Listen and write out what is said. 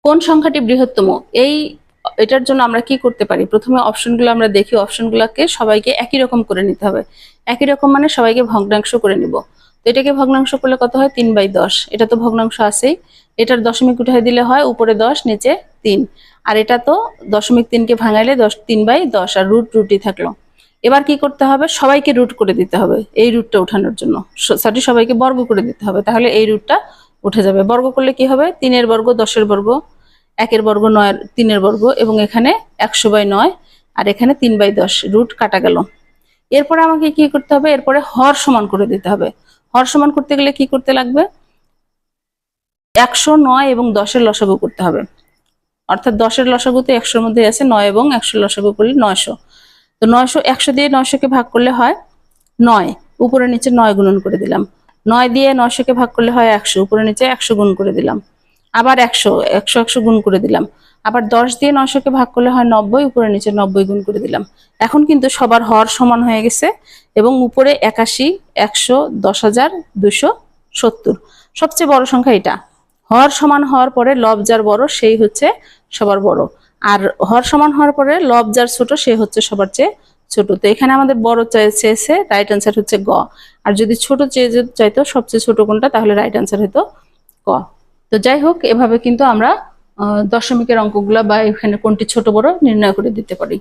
কোন সংখ্যাটি বৃহত্তম? এটার জন্য আমরা কি করতে পারি? প্রথমে অপশনগুলো আমরা দেখি, অপশনগুলোকে সবাইকে একই রকম করে নিতে হবে। একই রকম মানে সবাইকে ভগ্নাংশ করে নিব। তো এটাকে ভগ্নাংশ করলে কত হয়? 3/10। এটা তো ভগ্নাংশ আছেই, এটার দশমিক উঠাই দিলে হয় উপরে 10 নিচে 3। আর এটা তো 0.3কে ভাঙাইলে 3/10, আর রুটই থাকলো। এবার কি করতে হবে? সবাইকে রুট করে দিতে হবে এই রুটটা উঠানোর জন্য। সরি, সবাইকে বর্গ করে দিতে হবে, তাহলে এই রুটটা উঠে যাবে। বর্গ করলে কি হবে? 3-এর বর্গ 10-এর বর্গ, 1-এর বর্গ 9-এর 3-এর বর্গ, এবং এখানে 100/9, আর এখানে 3/10, রুট কাটা গেল। এরপরে আমাকে কি করতে হবে? এরপরে হর সমান করে দিতে হবে। হর সমান করতে গেলে কি করতে লাগবে? 109 এবং 10-এর লসাগু করতে হবে। অর্থাৎ 10-এর লসাগু তো 100-এর মধ্যে আছে, 9 এবং 100 লসাগু করলে 900। তো 900, 100 দিয়ে 900কে ভাগ করলে হয় 9, উপরে নিচে 9 গুণন করে দিলাম। 9 দিয়ে 900কে ভাগ করলে হয় 100, উপরে নিচে 100 গুণ করে দিলাম। আবার 100 গুণ করে দিলাম। আবার 10 দিয়ে 900কে ভাগ করলে হয় 90, উপরে নিচে 90 গুণ করে দিলাম। এখন কিন্তু সবার হর সমান হয়ে গেছে, এবং উপরে 81, 100, 10,270। সবচেয়ে বড় সংখ্যা এটা। হর সমান হওয়ার পরে লব যার বড় সেই হচ্ছে সবার বড়, আর হর সমান হওয়ার পরে লব যার ছোট সে হচ্ছে সবার চেয়ে ছোট। তো এখানে আমাদের বড় চেয়েছে, রাইট আনসার হচ্ছে গ। আর যদি ছোট চাইতো সবচেয়ে ছোট কোনটা, তাহলে রাইট আনসার হতো ক। তো যাই হোক, এভাবে কিন্তু আমরা দশমিকের অঙ্কগুলা বা এখানে কোনটি ছোট বড় নির্ণয় করে দিতে পারি।